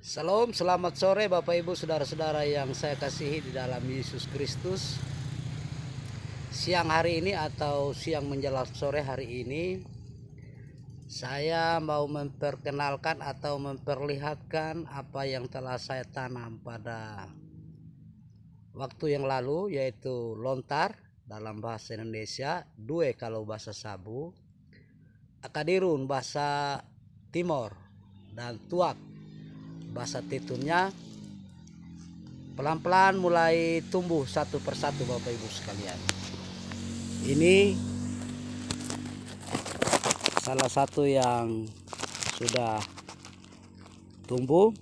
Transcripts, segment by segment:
Salam, selamat sore Bapak Ibu Saudara-saudara yang saya kasihi di dalam Yesus Kristus. Siang hari ini atau siang menjelang sore hari ini, saya mau memperkenalkan atau memperlihatkan apa yang telah saya tanam pada waktu yang lalu, yaitu lontar dalam bahasa Indonesia, due kalau bahasa Sabu, akadirun bahasa Timor, dan tuak bahasa Titunnya. Pelan-pelan mulai tumbuh satu persatu Bapak Ibu sekalian. Ini salah satu yang sudah tumbuh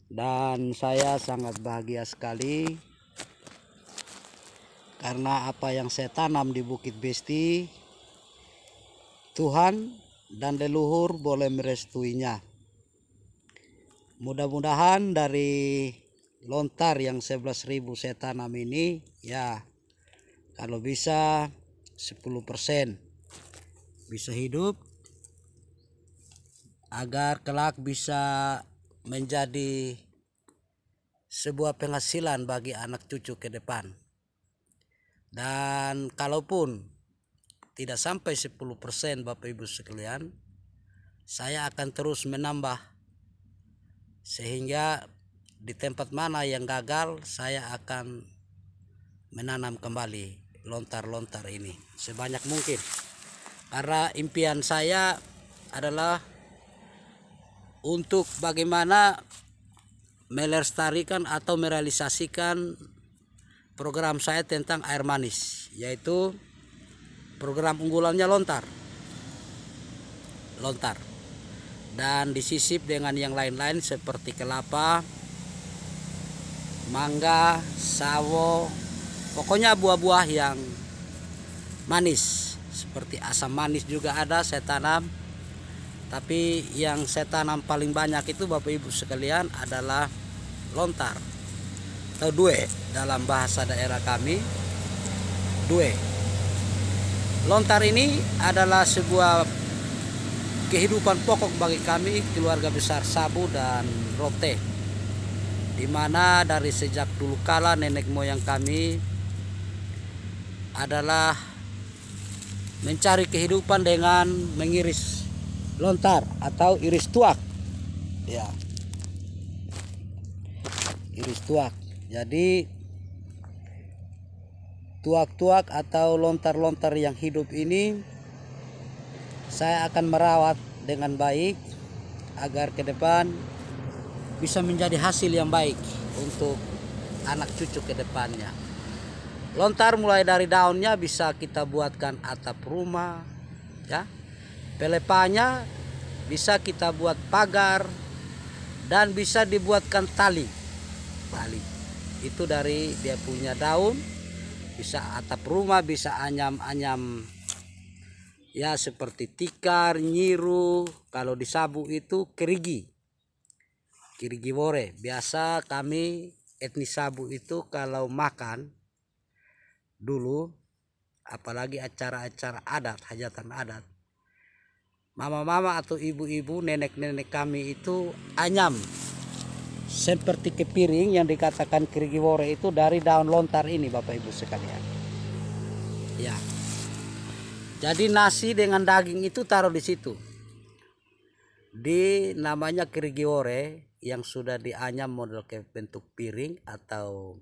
dan saya sangat bahagia sekali karena apa yang saya tanam di Bukit Besti, Tuhan dan leluhur boleh merestuinya. Mudah-mudahan dari lontar yang 11.000 saya tanam ini, ya kalau bisa 10% bisa hidup, agar kelak bisa menjadi sebuah penghasilan bagi anak cucu ke depan. Dan kalaupun tidak sampai 10% Bapak Ibu sekalian, saya akan terus menambah, sehingga di tempat mana yang gagal saya akan menanam kembali lontar-lontar ini sebanyak mungkin, karena impian saya adalah untuk bagaimana melestarikan atau merealisasikan program saya tentang air manis, yaitu program unggulannya lontar dan disisip dengan yang lain-lain seperti kelapa, mangga, sawo, pokoknya buah-buah yang manis. Seperti asam manis juga ada saya tanam. Tapi yang saya tanam paling banyak itu Bapak Ibu sekalian adalah lontar atau due dalam bahasa daerah kami. Due. Lontar ini adalah sebuah kehidupan pokok bagi kami keluarga besar Sabu dan Rote, di mana dari sejak dulu kala nenek moyang kami adalah mencari kehidupan dengan mengiris lontar atau iris tuak, ya, iris tuak. Jadi tuak-tuak atau lontar-lontar yang hidup ini saya akan merawat dengan baik agar ke depan bisa menjadi hasil yang baik untuk anak cucu ke depannya. Lontar mulai dari daunnya bisa kita buatkan atap rumah, ya. Pelepahnya bisa kita buat pagar dan bisa dibuatkan tali. Tali itu dari dia punya daun, bisa atap rumah, bisa anyam-anyam, ya, seperti tikar, nyiru. Kalau di Sabu itu kerigi wore. Biasa kami etnis Sabu itu kalau makan dulu, apalagi acara-acara adat, hajatan adat, mama-mama atau ibu-ibu, nenek-nenek kami itu anyam seperti kepiring yang dikatakan kerigi wore itu dari daun lontar ini Bapak Ibu sekalian, ya. Jadi nasi dengan daging itu taruh di situ. Di namanya kirigiore yang sudah dianyam model ke bentuk piring atau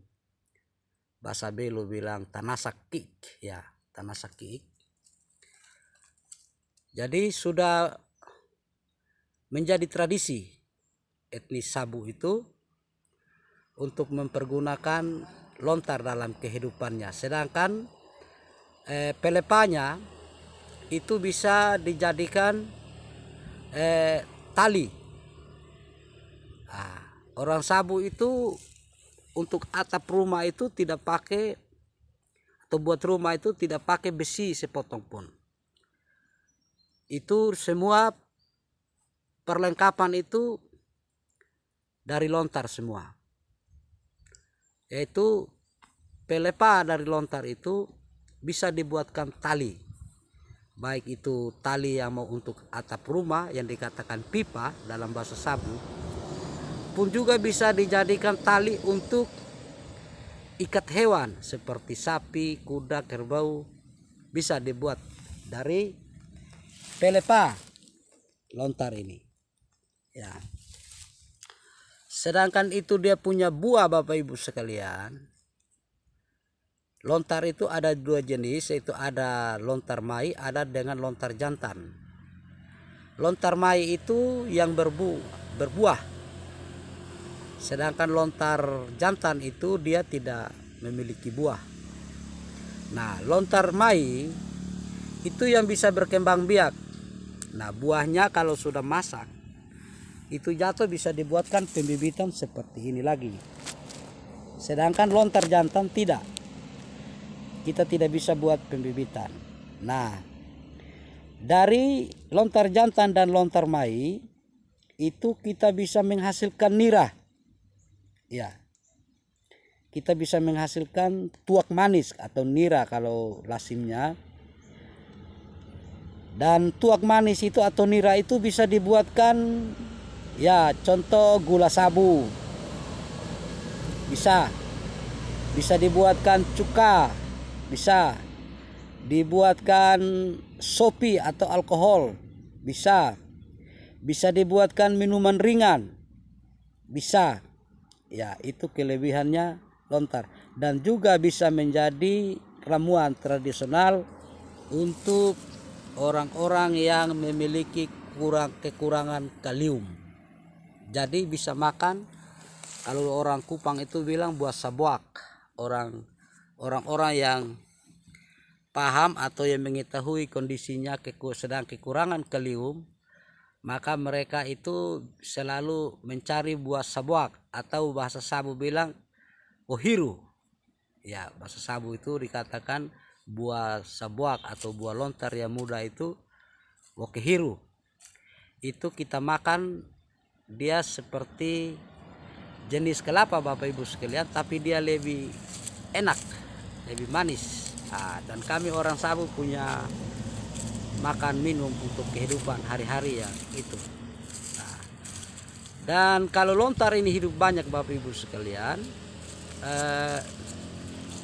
bahasa Belu bilang tanasakik, ya, tanasakik. Jadi sudah menjadi tradisi etnis Sabu itu untuk mempergunakan lontar dalam kehidupannya. Sedangkan pelepahnya itu bisa dijadikan tali. Nah, orang Sabu itu untuk atap rumah itu tidak pakai, atau buat rumah itu tidak pakai besi sepotong pun. Itu semua perlengkapan itu dari lontar semua. Yaitu pelepah dari lontar itu bisa dibuatkan tali. Baik itu tali yang mau untuk atap rumah yang dikatakan pipa dalam bahasa Sabu, pun juga bisa dijadikan tali untuk ikat hewan seperti sapi, kuda, kerbau. Bisa dibuat dari pelepah lontar ini. Ya. Sedangkan itu dia punya buah, Bapak Ibu sekalian. Lontar itu ada dua jenis, yaitu ada lontar mai, ada dengan lontar jantan. Lontar mai itu yang berbuah. Sedangkan lontar jantan itu dia tidak memiliki buah. Nah, lontar mai itu yang bisa berkembang biak. Nah, buahnya kalau sudah masak itu jatuh bisa dibuatkan pembibitan seperti ini lagi. Sedangkan lontar jantan tidak. Kita tidak bisa buat pembibitan. Nah, dari lontar jantan dan lontar mai itu kita bisa menghasilkan nira. Ya. Kita bisa menghasilkan tuak manis atau nira kalau lasimnya. Dan tuak manis itu atau nira itu bisa dibuatkan, ya, contoh gula sabu. Bisa dibuatkan cuka, bisa dibuatkan sopi atau alkohol, bisa dibuatkan minuman ringan, bisa. Ya, itu kelebihannya lontar. Dan juga bisa menjadi ramuan tradisional untuk orang-orang yang memiliki kekurangan kalium. Jadi bisa makan, kalau orang Kupang itu bilang buah sabuak. Orang-orang yang paham atau yang mengetahui kondisinya sedang kekurangan kalium, maka mereka itu selalu mencari buah sabuak, atau bahasa Sabu bilang ohiru. Ya, bahasa Sabu itu dikatakan buah sabuak atau buah lontar yang muda itu wokehiru. Itu kita makan, dia seperti jenis kelapa, Bapak Ibu sekalian, tapi dia lebih enak, lebih manis. Dan kami orang Sabu punya makan minum untuk kehidupan hari-hari ya itu. Dan kalau lontar ini hidup banyak, Bapak Ibu sekalian,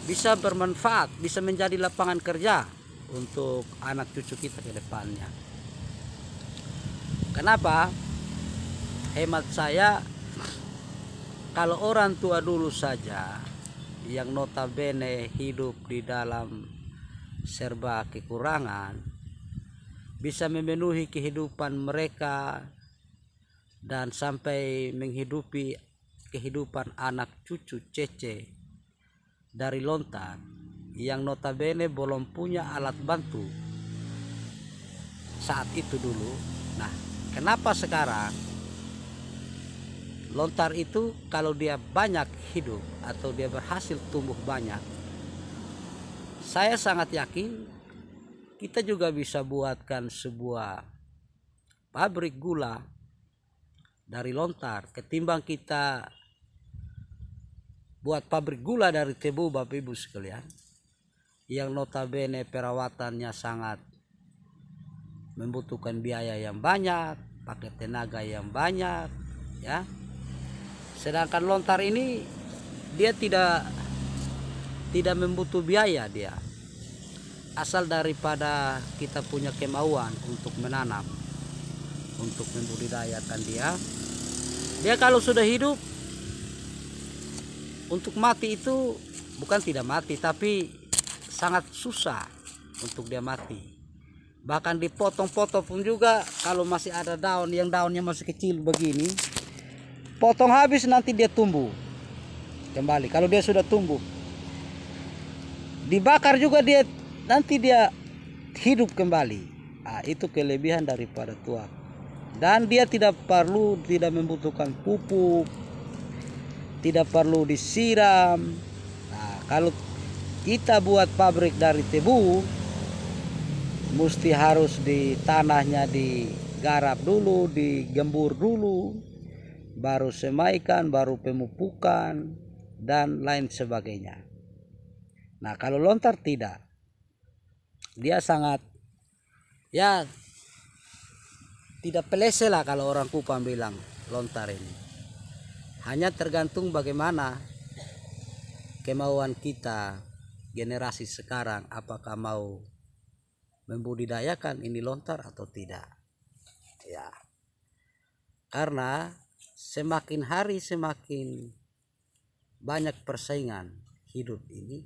bisa bermanfaat, bisa menjadi lapangan kerja untuk anak cucu kita ke depannya. Kenapa? Hemat saya, kalau orang tua dulu saja yang notabene hidup di dalam serba kekurangan bisa memenuhi kehidupan mereka dan sampai menghidupi kehidupan anak cucu cece dari lontar yang notabene belum punya alat bantu saat itu dulu. Nah, kenapa sekarang lontar itu kalau dia banyak hidup atau dia berhasil tumbuh banyak, saya sangat yakin kita juga bisa buatkan sebuah pabrik gula dari lontar ketimbang kita buat pabrik gula dari tebu, Bapak Ibu sekalian, yang notabene perawatannya sangat membutuhkan biaya yang banyak, pakai tenaga yang banyak, ya. Sedangkan lontar ini dia tidak membutuh biaya, dia asal daripada kita punya kemauan untuk menanam, untuk membudidayakan dia kalau sudah hidup. Untuk mati itu bukan tidak mati, tapi sangat susah untuk dia mati. Bahkan dipotong-potong pun juga, kalau masih ada daun yang daunnya masih kecil begini, potong habis nanti dia tumbuh kembali. Kalau dia sudah tumbuh, dibakar juga dia nanti dia hidup kembali. Itu kelebihan daripada tuak. Dan dia tidak membutuhkan pupuk, tidak perlu disiram. Nah, kalau kita buat pabrik dari tebu, mesti harus di tanahnya digarap dulu, digembur dulu, baru semaikan, baru pemupukan dan lain sebagainya. Nah, kalau lontar tidak, dia sangat, ya, tidak pelese lah kalau orang Kupang bilang lontar ini. Hanya tergantung bagaimana kemauan kita generasi sekarang, apakah mau membudidayakan ini lontar atau tidak. Ya. Karena semakin hari semakin banyak persaingan hidup ini,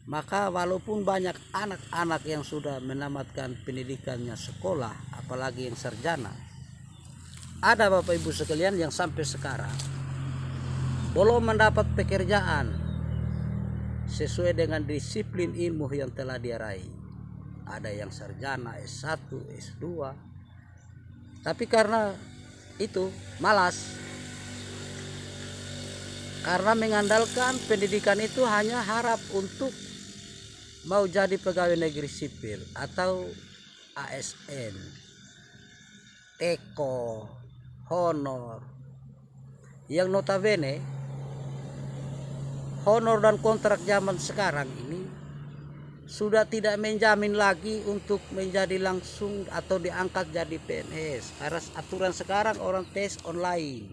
maka walaupun banyak anak-anak yang sudah menamatkan pendidikannya sekolah, apalagi yang sarjana, ada Bapak Ibu sekalian yang sampai sekarang belum mendapat pekerjaan sesuai dengan disiplin ilmu yang telah dia raih. Ada yang sarjana S1, S2, tapi karena itu malas, karena mengandalkan pendidikan itu hanya harap untuk mau jadi pegawai negeri sipil atau ASN, teko, honor, yang notabene honor dan kontrak zaman sekarang ini sudah tidak menjamin lagi untuk menjadi langsung atau diangkat jadi PNS. Karena aturan sekarang orang tes online.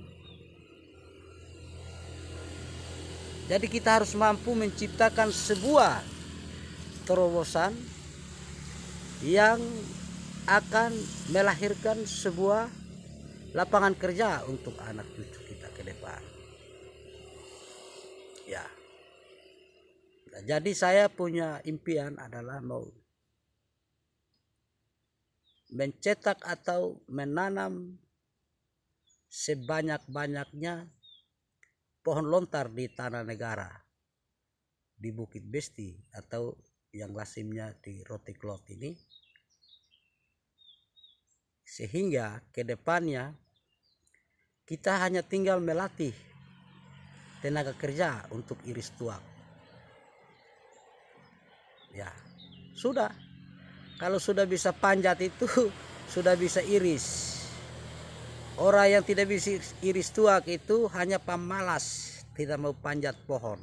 Jadi kita harus mampu menciptakan sebuah terobosan yang akan melahirkan sebuah lapangan kerja untuk anak cucu kita ke depan. Ya. Jadi saya punya impian adalah mau mencetak atau menanam sebanyak-banyaknya pohon lontar di tanah negara, di Bukit Besti atau yang lazimnya di Rotiklot ini, sehingga ke depannya kita hanya tinggal melatih tenaga kerja untuk iris tuak. Ya, sudah. Kalau sudah bisa panjat itu sudah bisa iris. Orang yang tidak bisa iris tuak itu hanya pemalas, tidak mau panjat pohon.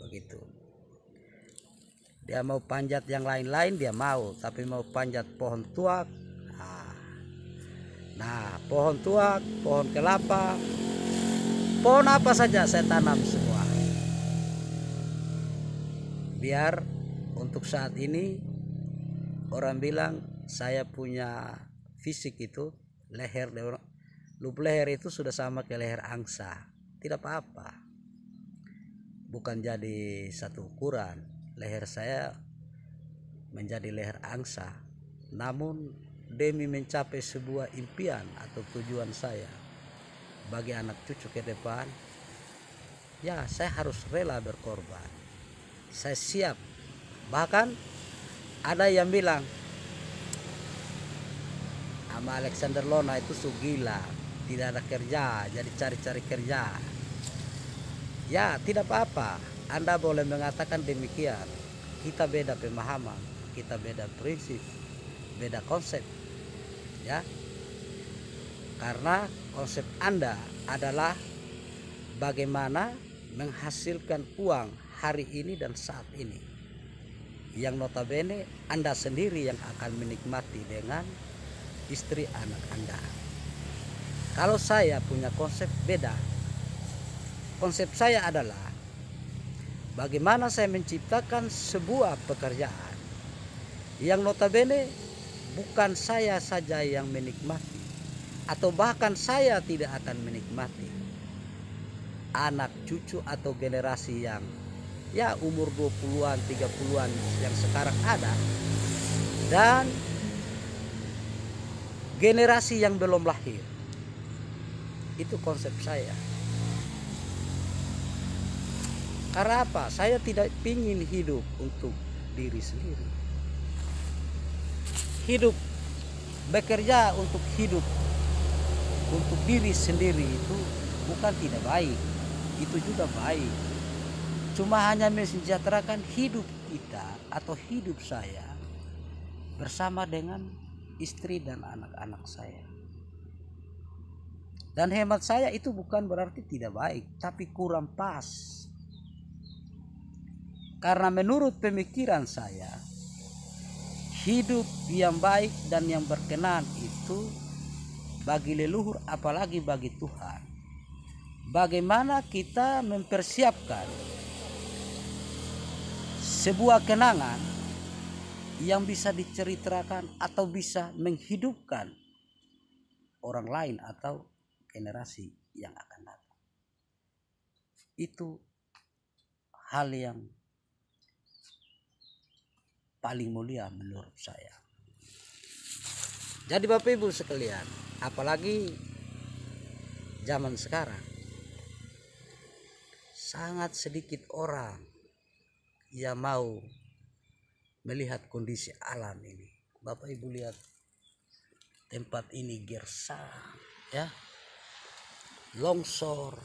Begitu. Dia mau panjat yang lain-lain dia mau, tapi mau panjat pohon tuak. Nah, pohon tuak, pohon kelapa, pohon apa saja saya tanam semua. Biar untuk saat ini orang bilang saya punya fisik itu leher, lub leher itu sudah sama ke leher angsa. Tidak apa-apa, bukan jadi satu ukuran. Leher saya menjadi leher angsa, namun demi mencapai sebuah impian atau tujuan saya bagi anak cucu ke depan, ya saya harus rela berkorban. Saya siap. Bahkan ada yang bilang sama Alexander Lona itu gila, tidak ada kerja, jadi cari-cari kerja. Ya tidak apa-apa, Anda boleh mengatakan demikian. Kita beda pemahaman, kita beda prinsip, beda konsep, ya. Karena konsep Anda adalah bagaimana menghasilkan uang hari ini dan saat ini, yang notabene Anda sendiri yang akan menikmati dengan istri anak Anda. Kalau saya punya konsep beda. Konsep saya adalah bagaimana saya menciptakan sebuah pekerjaan yang notabene bukan saya saja yang menikmati, atau bahkan saya tidak akan menikmati, anak cucu atau generasi yang ya umur 20-an, 30-an yang sekarang ada, dan generasi yang belum lahir. Itu konsep saya. Karena apa? Saya tidak ingin hidup untuk diri sendiri. Hidup, bekerja untuk hidup untuk diri sendiri itu bukan tidak baik, itu juga baik. Cuma hanya mensejahterakan hidup kita atau hidup saya bersama dengan istri dan anak-anak saya. Dan hemat saya itu bukan berarti tidak baik, tapi kurang pas. Karena menurut pemikiran saya, hidup yang baik dan yang berkenan itu bagi leluhur, apalagi bagi Tuhan. Bagaimana kita mempersiapkan sebuah kenangan yang bisa diceritakan atau bisa menghidupkan orang lain atau generasi yang akan datang. Itu hal yang paling mulia menurut saya. Jadi Bapak Ibu sekalian, apalagi zaman sekarang, sangat sedikit orang yang mau melihat kondisi alam ini. Bapak Ibu lihat tempat ini gersang, ya, longsor.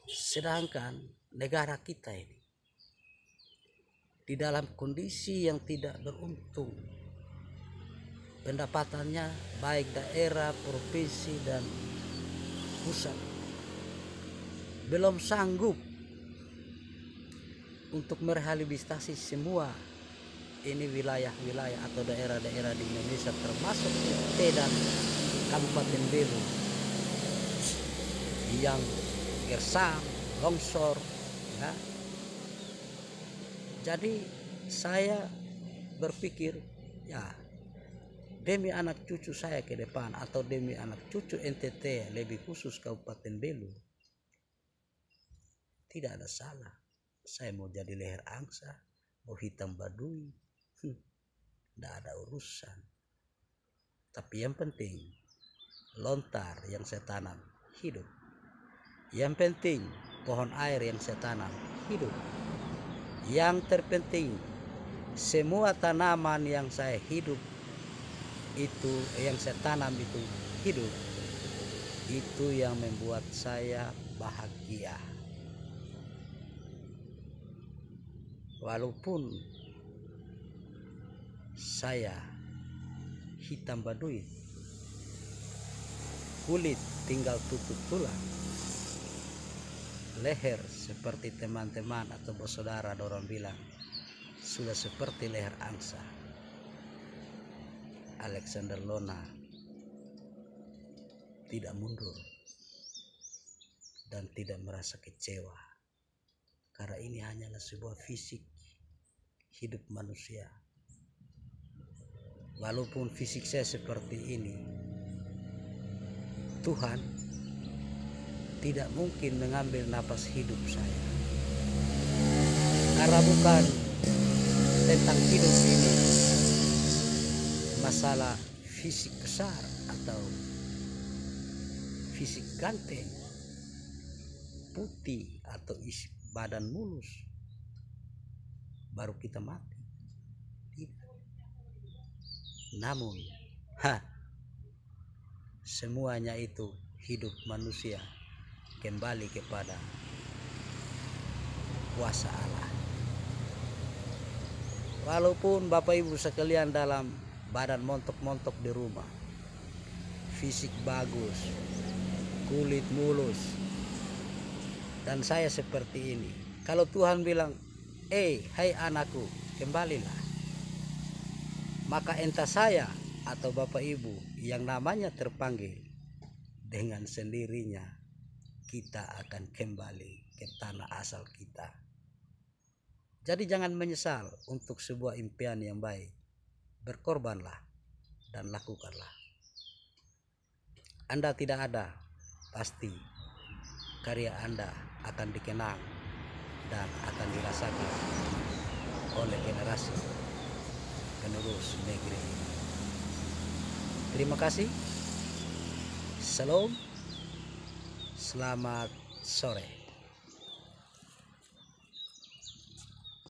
Sedangkan negara kita ini di dalam kondisi yang tidak beruntung, pendapatannya baik daerah, provinsi dan pusat belum sanggup untuk merehabilitasi semua ini wilayah-wilayah atau daerah-daerah di Indonesia, termasuk NT dan Kabupaten Belu yang gersang, longsor, ya. Jadi saya berpikir, ya, demi anak cucu saya ke depan atau demi anak cucu NTT, lebih khusus Kabupaten Belu, tidak ada salah saya mau jadi leher angsa, mau hitam baduy, tidak ada urusan. Tapi yang penting lontar yang saya tanam hidup. Yang penting pohon air yang saya tanam hidup. Yang terpenting semua tanaman yang saya hidup itu, yang saya tanam itu hidup. Itu yang membuat saya bahagia. Walaupun saya hitam baduy, kulit tinggal tutup tulang, leher seperti teman-teman atau bersaudara dorong bilang sudah seperti leher angsa. Alexander Lona tidak mundur dan tidak merasa kecewa, karena ini hanyalah sebuah fisik hidup manusia. Walaupun fisik saya seperti ini, Tuhan tidak mungkin mengambil napas hidup saya, karena bukan tentang hidup ini masalah fisik besar atau fisik ganteng, putih atau isi badan mulus baru kita mati. Tidak. Namun semuanya itu hidup manusia kembali kepada kuasa Allah. Walaupun Bapak Ibu sekalian dalam badan montok-montok di rumah, fisik bagus, kulit mulus, dan saya seperti ini, kalau Tuhan bilang, hai anakku, kembalilah, maka entah saya atau Bapak Ibu yang namanya terpanggil, dengan sendirinya kita akan kembali ke tanah asal kita. Jadi jangan menyesal untuk sebuah impian yang baik. Berkorbanlah dan lakukanlah. Anda tidak ada, pasti karya Anda akan dikenang dan akan dirasakan oleh generasi penerus negeri ini. Terima kasih. Shalom. Selamat sore.